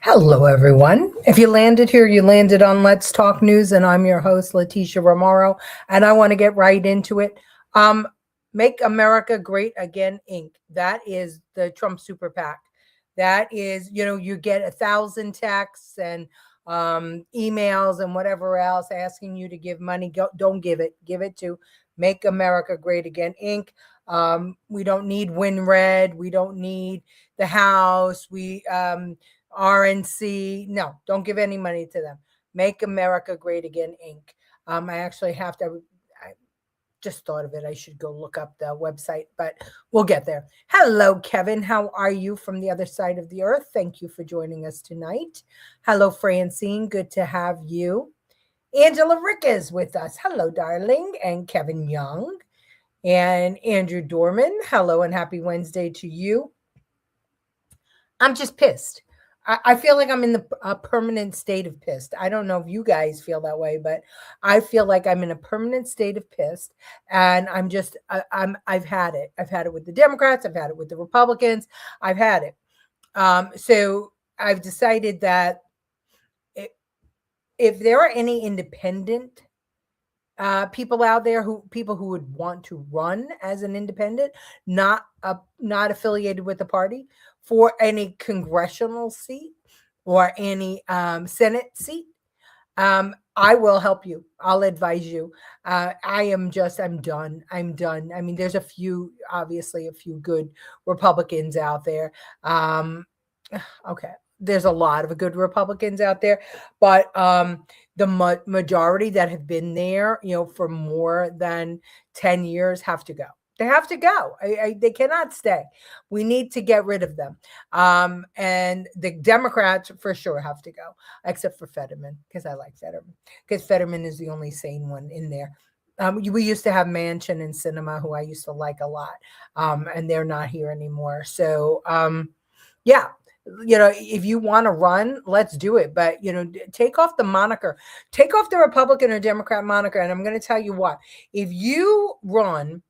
Hello, everyone. If you landed here, you landed on Let's Talk News, and I'm your host, Leticia Remauro, and I want to get right into it. Make America Great Again, Inc. That is the Trump super PAC. That is, you get 1,000 texts and emails and whatever else asking you to give money. Don't give it. Give it to Make America Great Again, Inc. We don't need WinRed. We don't need the House. RNC. No, don't give any money to them. Make America Great Again, Inc. I actually have to, I just thought of it. I should go look up the website, but we'll get there. Hello, Kevin. How are you from the other side of the earth? Thank you for joining us tonight. Hello, Francine. Good to have you. Angela Rick is with us. Hello, darling. And Kevin Young and Andrew Dorman. Hello, and happy Wednesday to you. I'm just pissed. I feel like I'm in a permanent state of pissed. I don't know if you guys feel that way, but I feel like I'm in a permanent state of pissed, and I've had it. I've had it with the Democrats. I've had it with the Republicans. I've had it. So I've decided that if there are any independent people out there people who would want to run as an independent, not affiliated with the party, for any congressional seat or any Senate seat, I will help you. I'll advise you. I'm done. I'm done. I mean, there's obviously a few good Republicans out there. Okay. There's a lot of good Republicans out there, but the majority that have been there, for more than 10 years have to go. They have to go. They cannot stay. We need to get rid of them. And the Democrats for sure have to go, except for Fetterman, because I like Fetterman, because Fetterman is the only sane one in there. We used to have Manchin and Sinema, who I used to like a lot, and they're not here anymore. So, yeah. If you want to run, let's do it. But, take off the moniker, take off the Republican or Democrat moniker. And I'm going to tell you what, if you run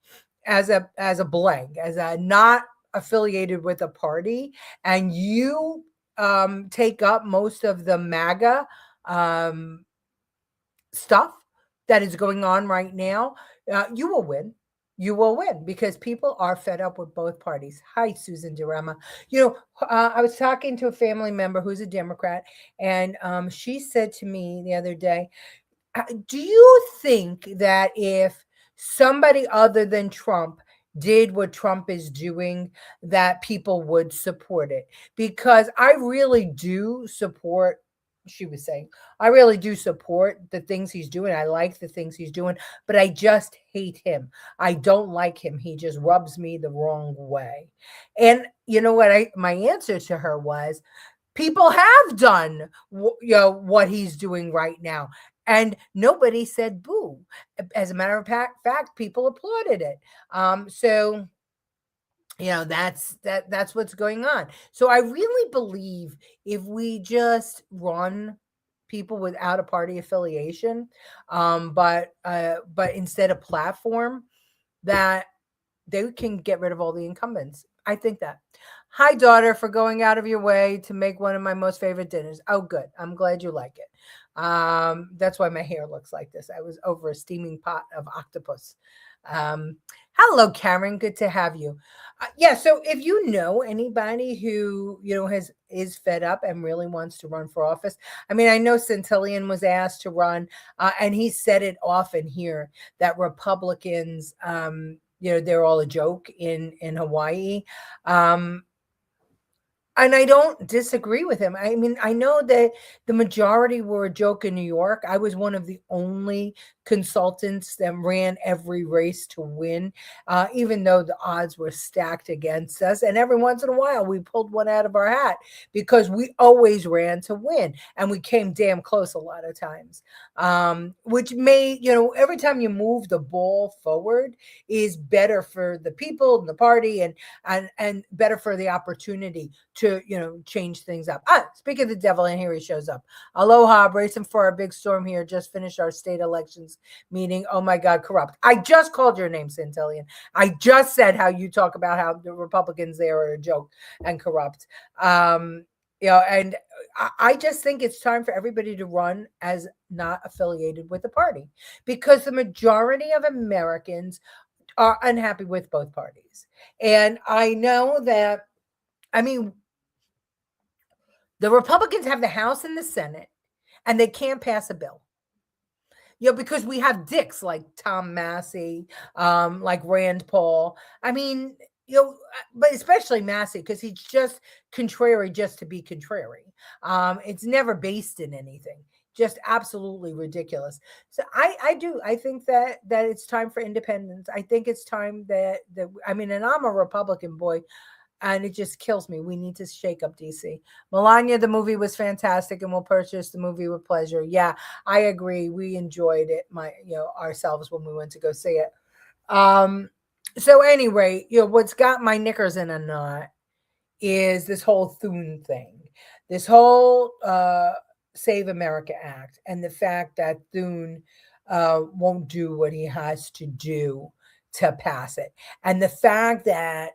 as a blank, as a not affiliated with a party, and you take up most of the MAGA stuff that is going on right now, you will win. You will win because people are fed up with both parties. Hi, Susan Durema. I was talking to a family member who's a Democrat, and she said to me the other day, do you think that if somebody other than Trump did what Trump is doing, that people would support it? Because I really do support, she was saying, I really do support the things he's doing. I like the things he's doing, but I just hate him. I don't like him. He just rubs me the wrong way. And you know what? My answer to her was, people have done, what he's doing right now, and nobody said boo. As a matter of fact, people applauded it. So that's what's going on. So I really believe if we just run people without a party affiliation, but instead a platform, that they can get rid of all the incumbents. I think that. Hi, daughter, for going out of your way to make one of my most favorite dinners. Oh, good. I'm glad you like it. That's why my hair looks like this. I was over a steaming pot of octopus. Hello, Karen. Good to have you. So if you know anybody who is fed up and really wants to run for office, I mean, I know Centillion was asked to run, and he said it often here that Republicans, they're all a joke in Hawaii. And I don't disagree with him. I mean, I know that the majority were a joke in New York. I was one of the only consultants that ran every race to win, even though the odds were stacked against us. And every once in a while, we pulled one out of our hat because we always ran to win. And we came damn close a lot of times, which made, every time you move the ball forward is better for the people and the party and better for the opportunity to, change things up. Speaking of the devil, and here he shows up. Aloha, bracing for our big storm here. Just finished our state elections meeting. Oh my God, corrupt. I just called your name, Centillion. I just said how you talk about how the Republicans there are a joke and corrupt. And I just think it's time for everybody to run as not affiliated with the party, because the majority of Americans are unhappy with both parties. And I know that, I mean, the Republicans have the House and the Senate, and they can't pass a bill. Because we have dicks like Tom Massey, like Rand Paul. I mean, but especially Massey, because he's just contrary just to be contrary. It's never based in anything. Just absolutely ridiculous. So I think that it's time for independence. I think it's time that I mean, and I'm a Republican boy, and it just kills me. We need to shake up DC. Melania, the movie was fantastic, and we'll purchase the movie with pleasure. Yeah, I agree. We enjoyed it, ourselves when we went to go see it. So anyway, what's got my knickers in a knot is this whole Thune thing, this whole Save America Act, and the fact that Thune won't do what he has to do to pass it, and the fact that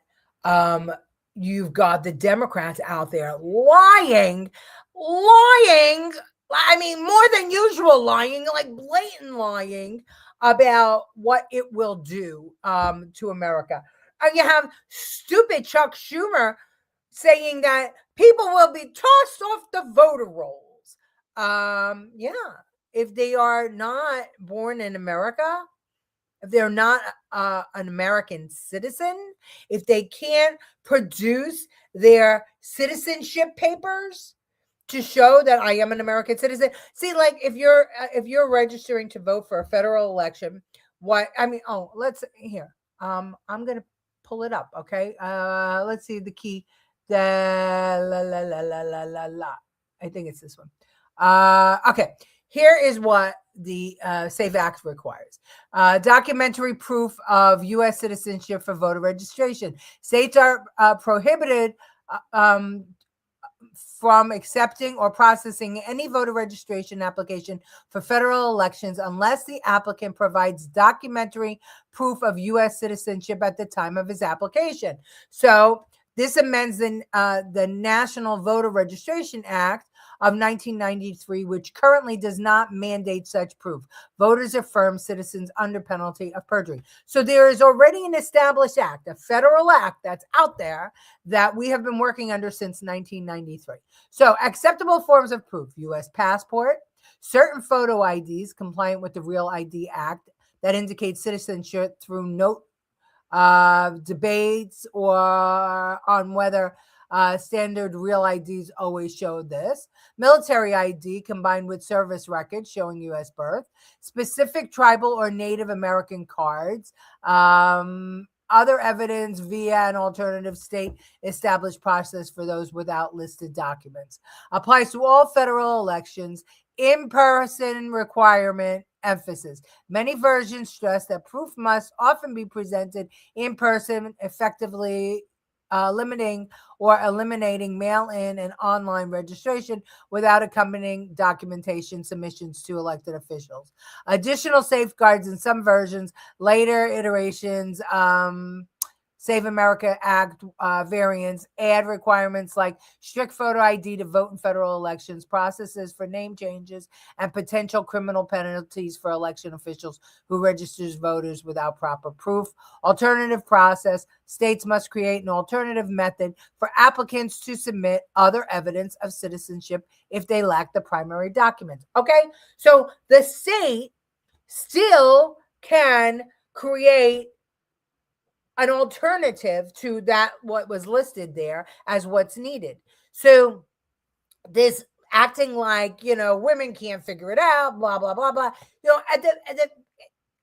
you've got the Democrats out there lying. I mean, more than usual lying, like blatant lying about what it will do to America. And you have stupid Chuck Schumer saying that people will be tossed off the voter rolls. Yeah, if they are not born in America, if they're not an American citizen, if they can't produce their citizenship papers to show that I am an American citizen. See, like if you're registering to vote for a federal election, let's here. I'm gonna pull it up. Okay. Let's see the key. The la la la la la la la. I think it's this one. Okay. Here is what the SAVE Act requires. Documentary proof of U.S. citizenship for voter registration. States are prohibited from accepting or processing any voter registration application for federal elections unless the applicant provides documentary proof of U.S. citizenship at the time of his application. So this amends the National Voter Registration Act of 1993, which currently does not mandate such proof. Voters affirm citizens under penalty of perjury. So there is already an established act, a federal act that's out there that we have been working under since 1993. So acceptable forms of proof: U.S. passport, certain photo IDs compliant with the Real ID Act that indicates citizenship through note debates or on whether standard Real IDs always show this. Military ID combined with service records showing U.S. birth. Specific tribal or Native American cards. Other evidence via an alternative state established process for those without listed documents. Applies to all federal elections. In-person requirement. Emphasis. Many versions stress that proof must often be presented in person, effectively limiting or eliminating mail-in and online registration without accompanying documentation submissions to elected officials. Additional safeguards in some versions, later iterations, Save America Act variants add requirements like strict photo ID to vote in federal elections, processes for name changes, and potential criminal penalties for election officials who registers voters without proper proof. Alternative process: states must create an alternative method for applicants to submit other evidence of citizenship if they lack the primary documents. Okay, so the state still can create an alternative to that what was listed there as what's needed. So this acting like women can't figure it out, blah blah blah blah.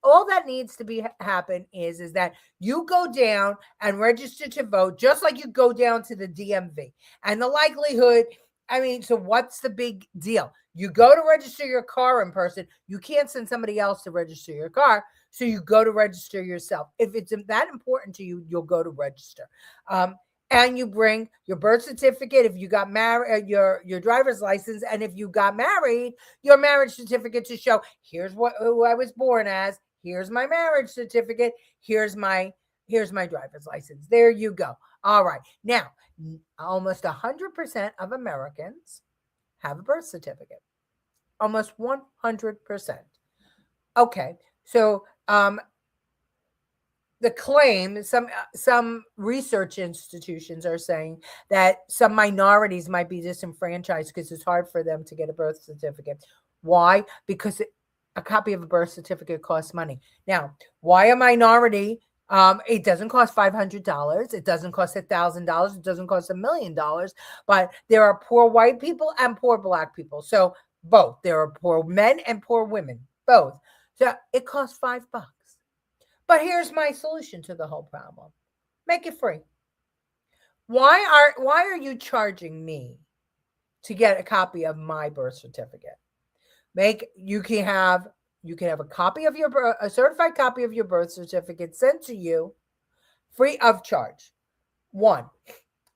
All that needs to be happen is that you go down and register to vote, just like you go down to the DMV. And the likelihood, so what's the big deal? You go to register your car in person. You can't send somebody else to register your car. So you go to register yourself. If it's that important to you, you'll go to register. And you bring your birth certificate, if you got married, your driver's license, and if you got married, your marriage certificate to show here's who I was born as. Here's my marriage certificate. Here's my driver's license. There you go. All right. Now, almost 100% of Americans have a birth certificate. Almost 100%. Okay, so the claim, some research institutions are saying that some minorities might be disenfranchised because it's hard for them to get a birth certificate. Why? Because a copy of a birth certificate costs money. Now, why a minority? It doesn't cost $500. It doesn't cost $1,000. It doesn't cost $1 million. But there are poor white people and poor black people. So both. There are poor men and poor women. Both. So it costs $5. But here's my solution to the whole problem. Make it free. Why are you charging me to get a copy of my birth certificate? You can have a copy of a certified copy of your birth certificate sent to you free of charge. One,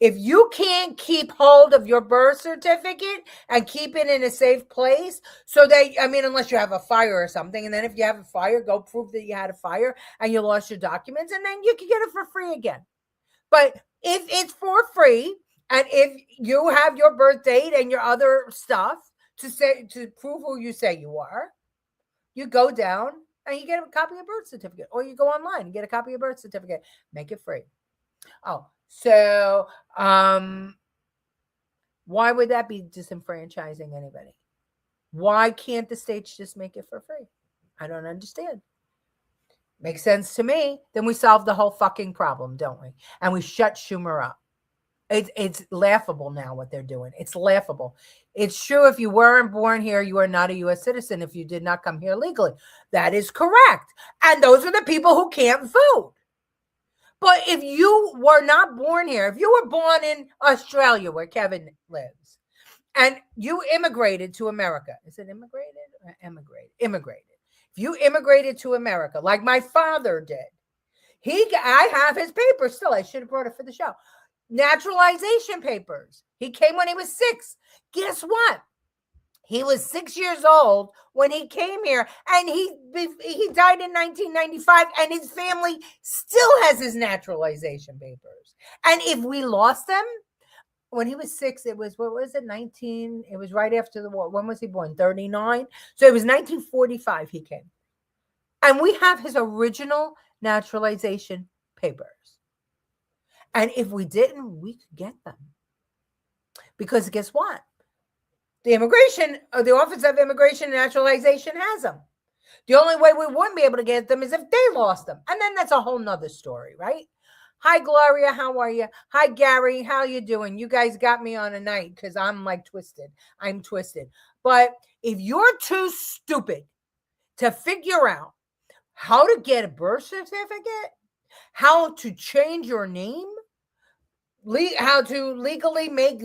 if you can't keep hold of your birth certificate and keep it in a safe place, so that, unless you have a fire or something, and then if you have a fire, go prove that you had a fire and you lost your documents, and then you can get it for free again. But if it's for free, and if you have your birth date and your other stuff to prove who you say you are, you go down and you get a copy of birth certificate, or you go online and get a copy of birth certificate. Make it free. Oh, so why would that be disenfranchising anybody? Why can't the states just make it for free? I don't understand. Makes sense to me. Then we solve the whole fucking problem, don't we? And we shut Schumer up. It's laughable now what they're doing. It's laughable. It's true, if you weren't born here, you are not a U.S. citizen if you did not come here legally. That is correct. And those are the people who can't vote. But if you were not born here, if you were born in Australia where Kevin lives, and you immigrated to America, is it immigrated or emigrated? Immigrated. If you immigrated to America, like my father did, I have his papers still. I should have brought it for the show. Naturalization papers. He came when he was 6. Guess what? He was 6 years old when he came here, and he died in 1995, and his family still has his naturalization papers. And if we lost them, when he was 6, it was, 19? It was right after the war. When was he born? 39. So it was 1945 he came. And we have his original naturalization papers. And if we didn't, we could get them. Because guess what? The Office of Immigration and Naturalization has them. The only way we wouldn't be able to get them is if they lost them. And then that's a whole nother story, right? Hi, Gloria. How are you? Hi, Gary. How you doing? You guys got me on a night because I'm like twisted. I'm twisted. But if you're too stupid to figure out how to get a birth certificate, how to change your name, how to legally make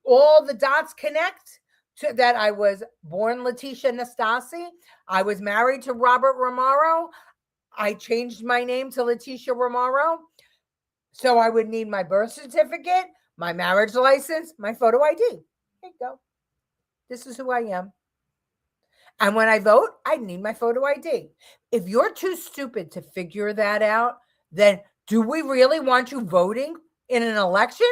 all the dots connect to that I was born Leticia Nastasi, I was married to Robert Remauro, I changed my name to Leticia Remauro, so I would need my birth certificate, my marriage license, my photo ID. There you go. This is who I am. And when I vote, I need my photo ID. If you're too stupid to figure that out, then do we really want you voting in an election?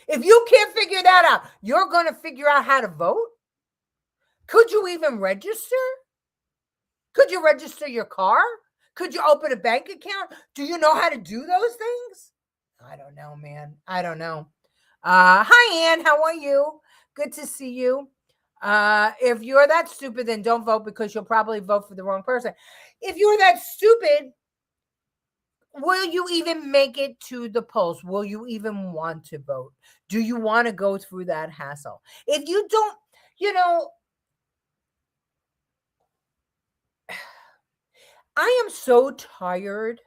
If you can't figure that out, you're going to figure out how to vote? Could you even register? Could you register your car? Could you open a bank account? Do you know how to do those things? I don't know, man. I don't know. Hi, Ann. How are you? Good to see you. If you're that stupid, then don't vote, because you'll probably vote for the wrong person. If you're that stupid, will you even make it to the polls? Will you even want to vote? Do you want to go through that hassle? If you don't, I am so tired.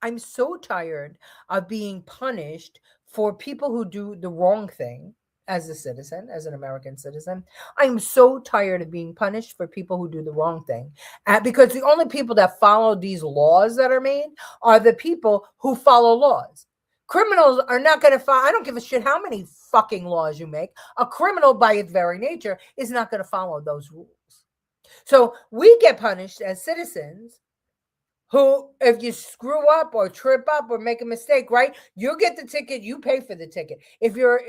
I'm so tired of being punished for people who do the wrong thing as a citizen, as an American citizen. I'm so tired of being punished for people who do the wrong thing. Because the only people that follow these laws that are made are the people who follow laws. Criminals are not going to follow. I don't give a shit how many fucking laws you make. A criminal, by its very nature, is not going to follow those rules. So we get punished as citizens who, if you screw up or trip up or make a mistake, right, you get the ticket, you pay for the ticket. If you're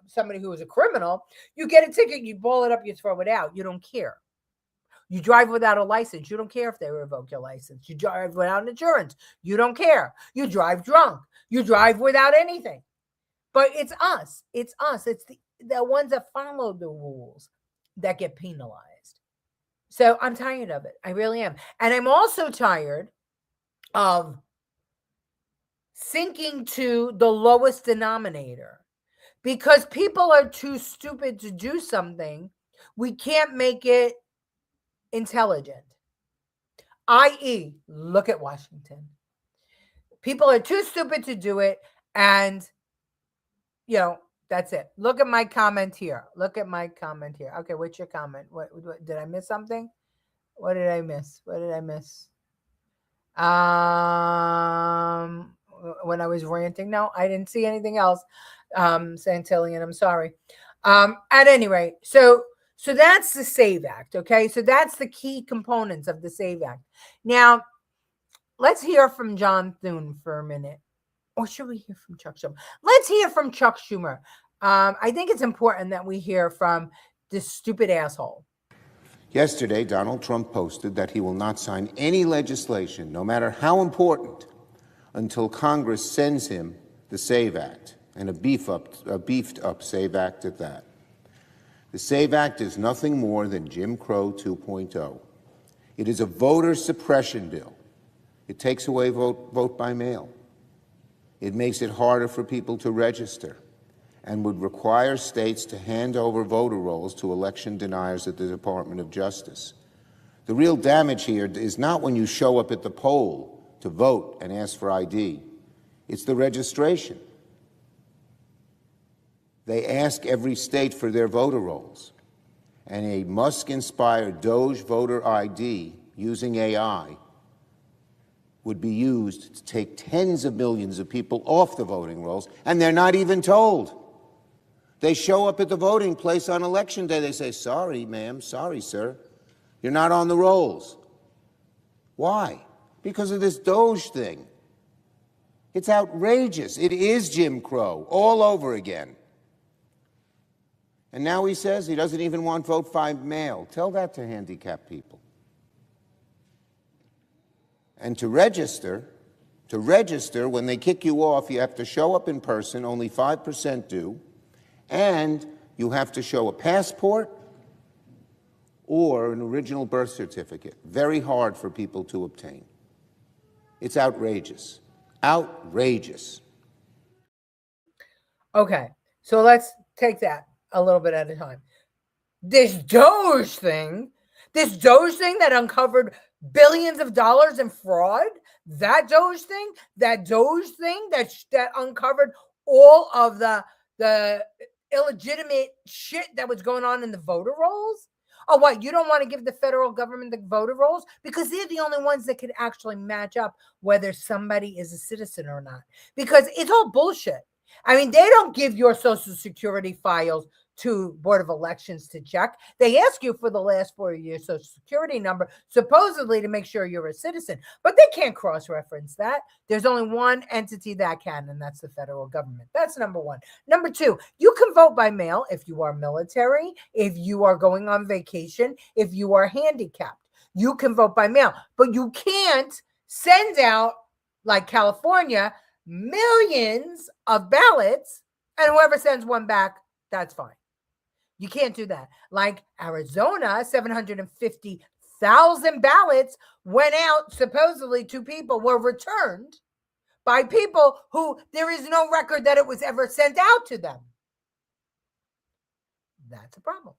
somebody who is a criminal, you get a ticket, you ball it up, you throw it out, you don't care. You drive without a license, you don't care if they revoke your license. You drive without insurance, you don't care. You drive drunk, you drive without anything. But it's us, it's the ones that follow the rules that get penalized. So I'm tired of it. I really am. And I'm also tired of sinking to the lowest denominator. Because people are too stupid to do something, we can't make it intelligent. I.e., look at Washington. People are too stupid to do it, and, that's it. Look at my comment here. Okay, what's your comment? What did I miss something? What did I miss? When I was ranting? No, I didn't see anything else. Santillion, I'm sorry. At any rate, so that's the SAVE Act, okay? So that's the key components of the SAVE Act. Now, let's hear from John Thune for a minute. Or should we hear from Chuck Schumer? Let's hear from Chuck Schumer. I think it's important that we hear from this stupid asshole. Yesterday, Donald Trump posted that he will not sign any legislation, no matter how important, until Congress sends him the SAVE Act, and a beefed-up SAVE Act at that. The SAVE Act is nothing more than Jim Crow 2.0. It is a voter suppression bill. It takes away vote by mail. It makes it harder for people to register and would require states to hand over voter rolls to election deniers at the Department of Justice. The real damage here is not when you show up at the poll to vote and ask for ID. It's the registration. They ask every state for their voter rolls, and a Musk-inspired Doge voter ID using AI would be used to take tens of millions of people off the voting rolls, and they're not even told. They show up at the voting place on Election Day. They say, sorry, ma'am, sorry, sir, you're not on the rolls. Why? Because of this Doge thing. It's outrageous. It is Jim Crow all over again. And now he says he doesn't even want vote by mail. Tell that to handicapped people. And to register, when they kick you off, you have to show up in person, only 5% do, and you have to show a passport or an original birth certificate. Very hard for people to obtain. It's outrageous. Outrageous. Okay, so let's take that a little bit at a time. This Doge thing that uncovered billions of dollars in fraud, that Doge thing that uncovered all of the illegitimate shit that was going on in the voter rolls. Oh, what? You don't want to give the federal government the voter rolls? Because they're the only ones that could actually match up whether somebody is a citizen or not. Because it's all bullshit. I mean, they don't give your Social Security files to Board of Elections to check. They ask you for the last 4 of your Social Security number, supposedly to make sure you're a citizen. But they can't cross-reference that. There's only one entity that can, and that's the federal government. That's number one. Number two, you can vote by mail if you are military, if you are going on vacation, if you are handicapped. You can vote by mail, but you can't send out, like California, millions of ballots, and whoever sends one back, that's fine. You can't do that. Like Arizona, 750,000 ballots went out, supposedly to people, were returned by people who there is no record that it was ever sent out to them. That's a problem.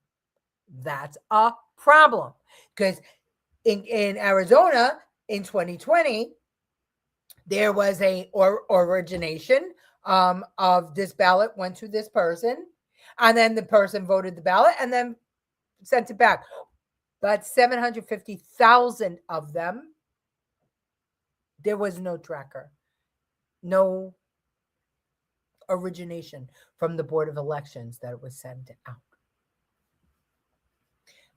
That's a problem. Because in Arizona, in 2020, there was a origination of this ballot went to this person, and then the person voted the ballot and then sent it back. But 750,000 of them, there was no tracker, no origination from the Board of Elections that it was sent out.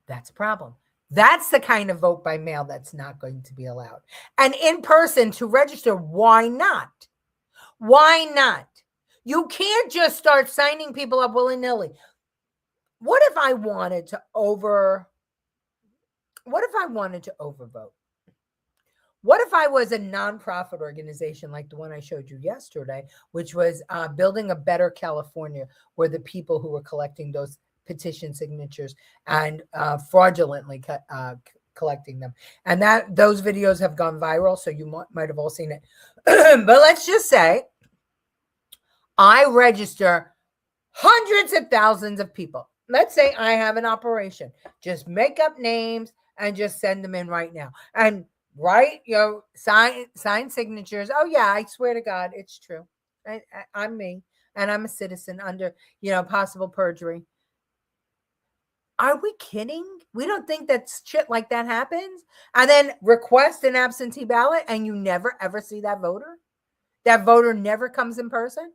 That's a problem. That's the kind of vote by mail that's not going to be allowed. And in person to register, why not? Why not? You can't just start signing people up willy-nilly. What if I wanted to overvote? What if I was a nonprofit organization like the one I showed you yesterday, which was Building a Better California, where the people who were collecting those petition signatures and fraudulently collecting them, and that those videos have gone viral, so you might have all seen it. But let's just say I register hundreds of thousands of people. Let's say I have an operation. Just make up names and just send them in right now. And write, sign signatures. Oh yeah, I swear to God, it's true. I'm me, and I'm a citizen under, possible perjury. Are we kidding? We don't think that shit like that happens? And then request an absentee ballot, and you never ever see that voter? That voter never comes in person?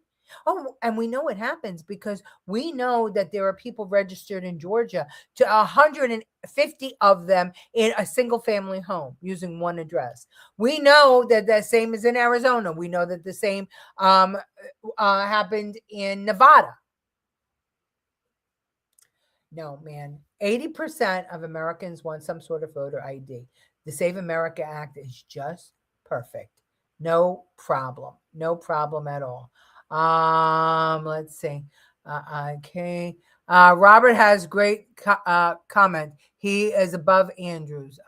Oh, and we know it happens because we know that there are people registered in Georgia, to 150 of them in a single family home using one address. We know that the same is in Arizona. We know that the same happened in Nevada. No, man. 80% of Americans want some sort of voter ID. The Save America Act is just perfect. No problem. No problem at all. Let's see. Okay. Robert has great comment. He is above Andrews.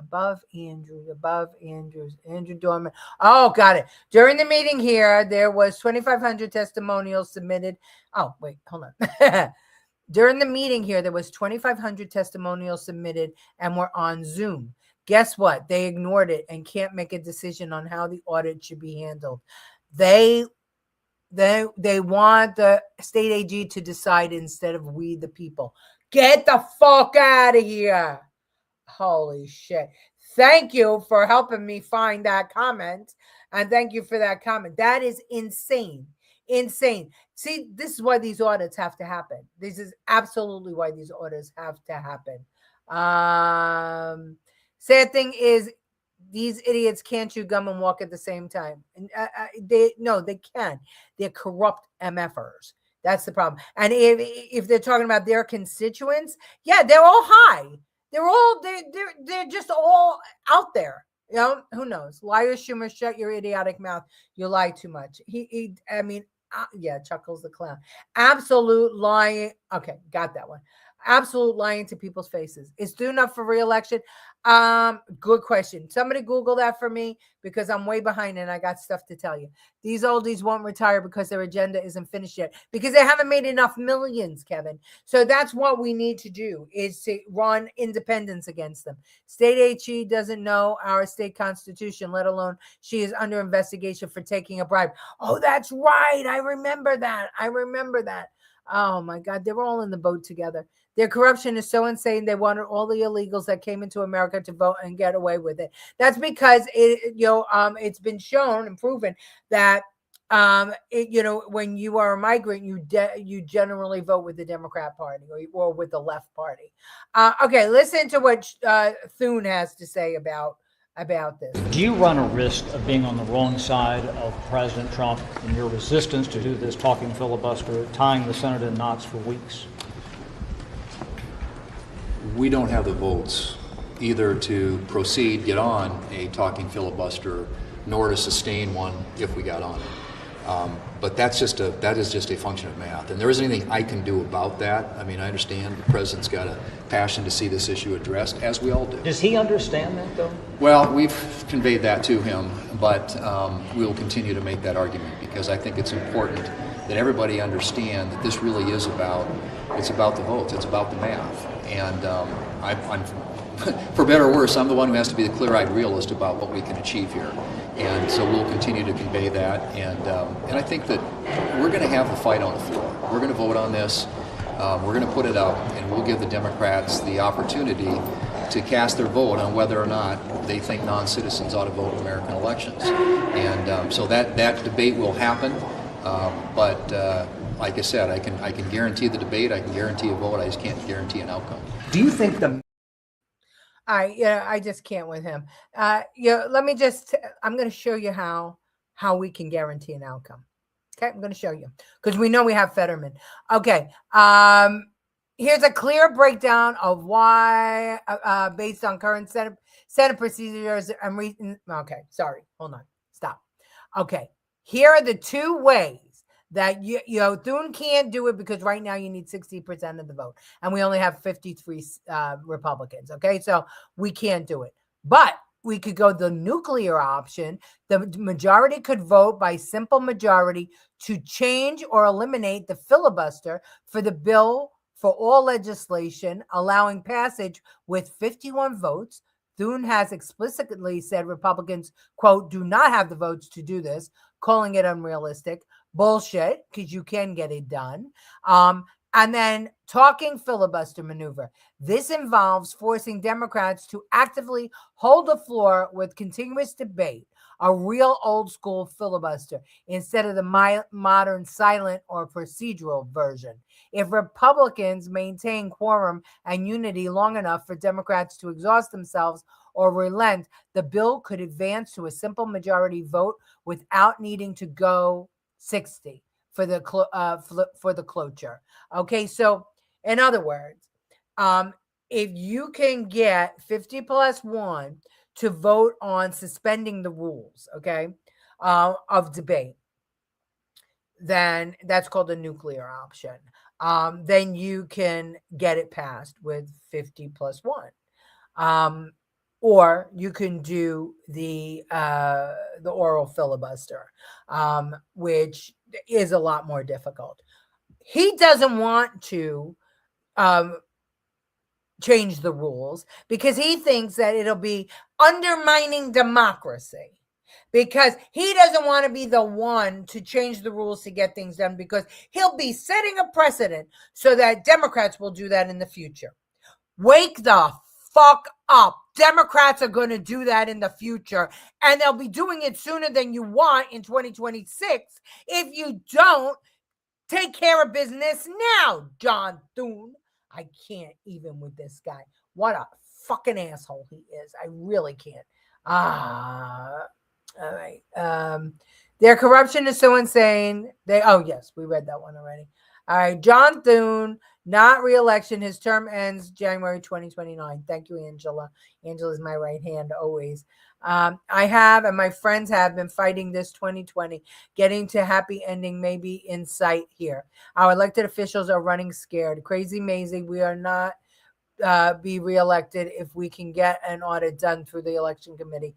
Andrew Dorman. Oh, got it. During the meeting here, there was 2,500 testimonials submitted. Oh, wait, hold on. During the meeting here, there was 2,500 testimonials submitted and were on Zoom. Guess what? They ignored it and can't make a decision on how the audit should be handled. They want the state AG to decide instead of we, the people. Get the fuck out of here. Holy shit. Thank you for helping me find that comment. And thank you for that comment. That is insane. Insane. See, this is why these audits have to happen. This is absolutely why these audits have to happen. Sad thing is, these idiots can't chew gum and walk at the same time. And they can. They're corrupt MFers. That's the problem. And if they're talking about their constituents, yeah, they're all high. They're just all out there. Who knows? Liar Schumer, shut your idiotic mouth. You lie too much. Chuckles the clown. Absolute lying. Okay, got that one. Absolute lying to people's faces. Is Thune up for re-election? Good question. Somebody Google that for me because I'm way behind and I got stuff to tell you. These oldies won't retire because their agenda isn't finished yet because they haven't made enough millions, Kevin. So that's what we need to do is to run independents against them. State HE doesn't know our state constitution, let alone she is under investigation for taking a bribe. Oh, that's right. I remember that. Oh my God, they're all in the boat together. Their corruption is so insane. They wanted all the illegals that came into America to vote and get away with it. That's because it's been shown and proven that when you are a migrant, you generally vote with the Democrat Party or with the left party. Okay, listen to what Thune has to say about this. Do you run a risk of being on the wrong side of President Trump in your resistance to do this talking filibuster, tying the Senate in knots for weeks? We don't have the votes either to proceed, get on a talking filibuster, nor to sustain one if we got on it. But that is just a function of math, and there isn't anything I can do about that. I mean, I understand the president's got a passion to see this issue addressed, as we all do. Does he understand that, though? Well, we've conveyed that to him, but we will continue to make that argument because I think it's important that everybody understand that this really is about the votes, it's about the math, and I'm for better or worse, I'm the one who has to be the clear-eyed realist about what we can achieve here. And so we'll continue to convey that. And I think that we're going to have the fight on the floor. We're going to vote on this. We're going to put it out, and we'll give the Democrats the opportunity to cast their vote on whether or not they think non-citizens ought to vote in American elections. And so that debate will happen. But like I said, I can guarantee the debate. I can guarantee a vote. I just can't guarantee an outcome. Do you think the I just can't with him. Let me I'm going to show you how we can guarantee an outcome. Okay, I'm going to show you because we know we have Fetterman. Okay, here's a clear breakdown of why, based on current Senate procedures and recent. Okay, sorry, hold on, stop. Okay, here are the two ways that Thune can't do it because right now you need 60% of the vote, and we only have 53 Republicans. Okay, so we can't do it, but we could go the nuclear option. The majority could vote by simple majority to change or eliminate the filibuster for the bill for all legislation, allowing passage with 51 votes. Thune has explicitly said Republicans, quote, do not have the votes to do this, calling it unrealistic. Bullshit, because you can get it done. And then talking filibuster maneuver. This involves forcing Democrats to actively hold the floor with continuous debate, a real old school filibuster, instead of the modern silent or procedural version. If Republicans maintain quorum and unity long enough for Democrats to exhaust themselves or relent, the bill could advance to a simple majority vote without needing to go 60 for the cloture. Okay, so in other words, if you can get 50 plus 1 to vote on suspending the rules, okay, of debate, then that's called a nuclear option. Then you can get it passed with 50 plus 1. Or you can do the oral filibuster, which is a lot more difficult. He doesn't want to change the rules because he thinks that it'll be undermining democracy, because he doesn't want to be the one to change the rules to get things done, because he'll be setting a precedent so that Democrats will do that in the future. Wake the fuck up. Democrats are going to do that in the future, and they'll be doing it sooner than you want in 2026 if you don't take care of business now, John Thune. I can't even with this guy. What a fucking asshole he is. I really can't. All right. Their corruption is so insane. Yes, we read that one already. All right. John Thune, not re-election. His term ends January 2029. Thank you, Angela. Angela's my right hand always. I have, and my friends have been fighting this 2020. Getting to happy ending may be in sight here. Our elected officials are running scared. Crazy Maisie, we are not be reelected if we can get an audit done through the election committee.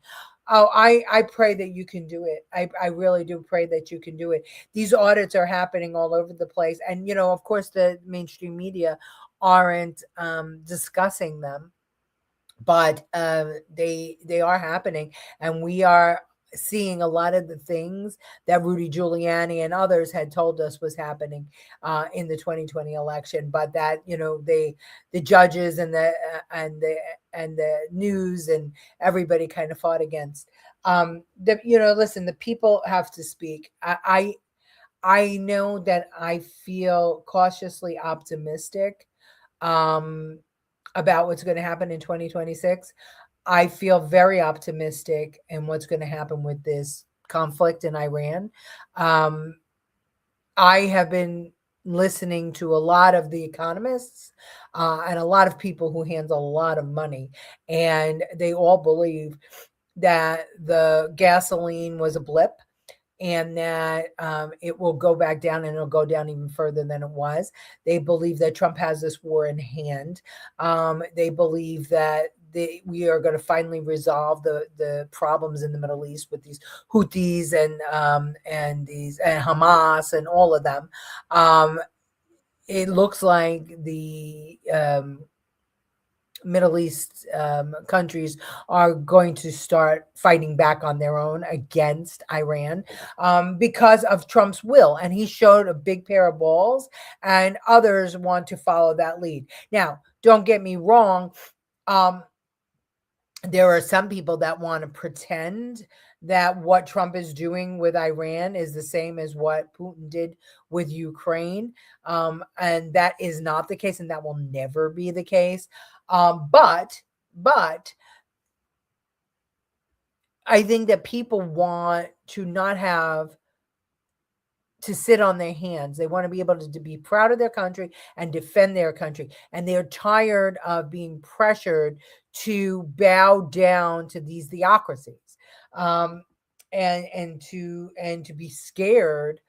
Oh, I pray that you can do it. I really do pray that you can do it. These audits are happening all over the place. And, of course, the mainstream media aren't discussing them, but they are happening. And we are seeing a lot of the things that Rudy Giuliani and others had told us was happening in the 2020 election, but that the judges and the news and everybody kind of fought against. Listen, the people have to speak. I know that I feel cautiously optimistic about what's going to happen in 2026. I feel very optimistic in what's going to happen with this conflict in Iran. I have been listening to a lot of the economists and a lot of people who handle a lot of money, and they all believe that the gasoline was a blip, and that it will go back down, and it'll go down even further than it was. They believe that Trump has this war in hand. They believe that we are going to finally resolve the problems in the Middle East with these Houthis and Hamas and all of them. It looks like the Middle East countries are going to start fighting back on their own against Iran because of Trump's will. And he showed a big pair of balls, and others want to follow that lead. Now, don't get me wrong. There are some people that want to pretend that what Trump is doing with Iran is the same as what Putin did with Ukraine. And that is not the case, and that will never be the case. But But I think that people want to not have to sit on their hands. They want to be able to be proud of their country and defend their country. And they're tired of being pressured to bow down to these theocracies, and to be scared,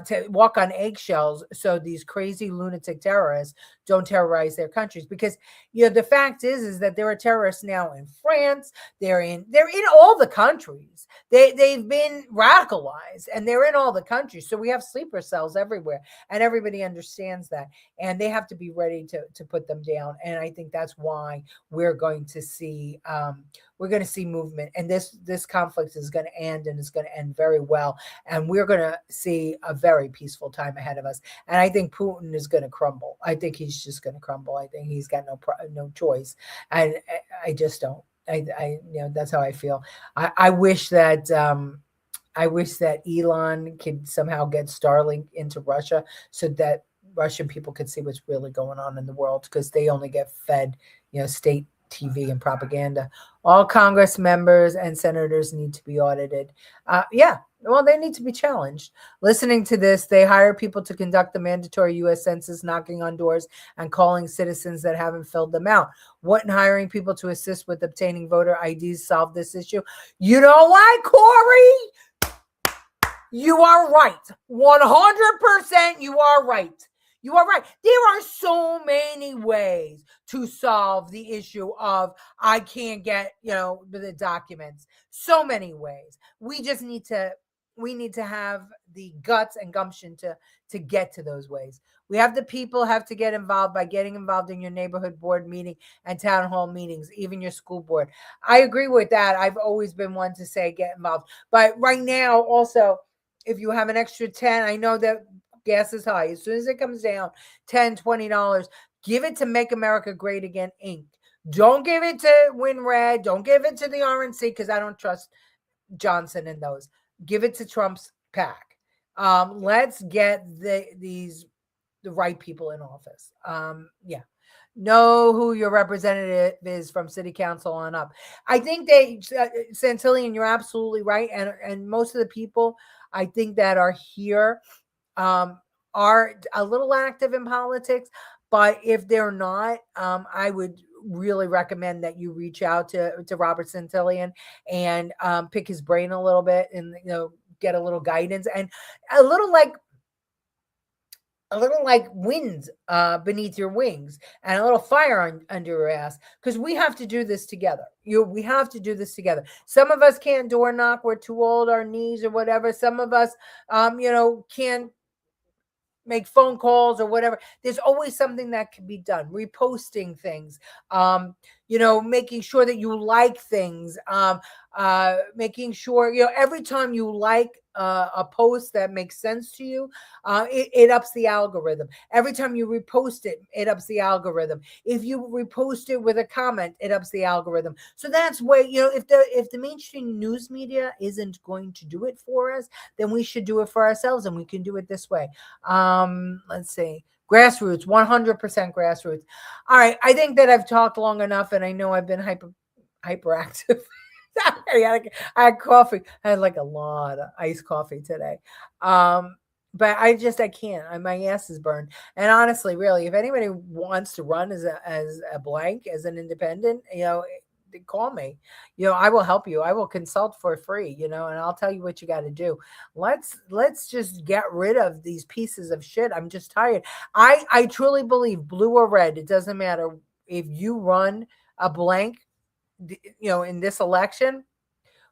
to walk on eggshells, so these crazy lunatic terrorists don't terrorize their countries. Because the fact is that there are terrorists now in France. They're in all the countries. They've been radicalized, and they're in all the countries. So we have sleeper cells everywhere, and everybody understands that, and they have to be ready to put them down. And I think that's why we're going to see movement, and this conflict is going to end, and it's going to end very well, and we're going to see a very peaceful time ahead of us. And I think Putin is going to crumble. I think he's just going to crumble. I think he's got no choice, and I just don't. That's how I feel. I wish that Elon could somehow get Starlink into Russia, so that Russian people could see what's really going on in the world, because they only get fed, state TV and propaganda. All Congress members and senators need to be audited. Well, they need to be challenged. Listening to this, they hire people to conduct the mandatory U.S. Census, knocking on doors and calling citizens that haven't filled them out. Wouldn't hiring people to assist with obtaining voter IDs solve this issue? You know what, Corey? You are right. 100% you are right. You are right. There are so many ways to solve the issue of I can't get, the documents. So many ways. We just need to have the guts and gumption to get to those ways. The people have to get involved by getting involved in your neighborhood board meeting and town hall meetings, even your school board. I agree with that. I've always been one to say get involved. But right now, also, if you have an extra 10, I know that gas is high. As soon as it comes down, $10, $20, give it to Make America Great Again, Inc. Don't give it to WinRed. Don't give it to the RNC, because I don't trust Johnson in those. Give it to Trump's PAC. Let's get the right people in office. Know who your representative is from city council on up. I think Santillian, you're absolutely right. And most of the people I think that are here are a little active in politics, but if they're not, I would really recommend that you reach out to Robert Santillian and pick his brain a little bit, and get a little guidance, and a little like wind beneath your wings, and a little fire under your ass, because we have to do this together. We have to do this together. Some of us can't door knock. We're too old, our knees or whatever. Some of us, can't make phone calls or whatever. There's always something that can be done. Reposting things, making sure that you like things, making sure, every time you like a post that makes sense to you, it ups the algorithm. Every time you repost it, it ups the algorithm. If you repost it with a comment, it ups the algorithm. So that's where, if the mainstream news media isn't going to do it for us, then we should do it for ourselves, and we can do it this way. Let's see. Grassroots, 100% grassroots. All right. I think that I've talked long enough, and I know I've been hyperactive. I had coffee. I had like a lot of iced coffee today. But I can't. My ass is burned. And honestly, really, if anybody wants to run as a blank, as an independent, call me. I will help you. I will consult for free, and I'll tell you what you got to do. Let's just get rid of these pieces of shit. I'm just tired. I truly believe, blue or red, it doesn't matter. If you run a blank, in this election,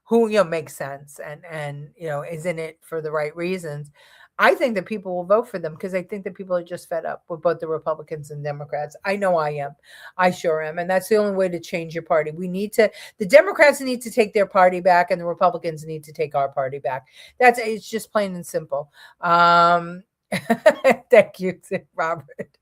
who makes sense and is in it for the right reasons, I think that people will vote for them, because I think that people are just fed up with both the Republicans and Democrats. I know I am. I sure am. And that's the only way to change your party. The Democrats need to take their party back, and the Republicans need to take our party back. It's just plain and simple. Thank you, Robert.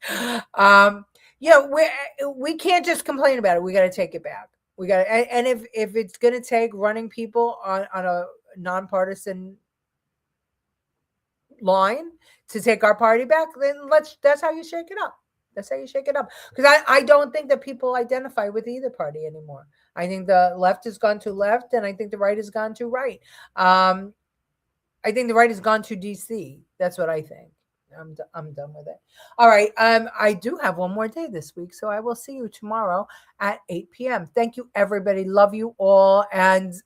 We can't just complain about it. We got to take it back. We got to, and if it's going to take running people on a nonpartisan line to take our party back, then that's how you shake it up. That's how you shake it up. Because I don't think that people identify with either party anymore. I think the left has gone to left, and I think the right has gone to right. I think the right has gone to DC. That's what I think. I'm done with it. All right. I do have one more day this week, so I will see you tomorrow at 8 p.m. Thank you, everybody. Love you all, and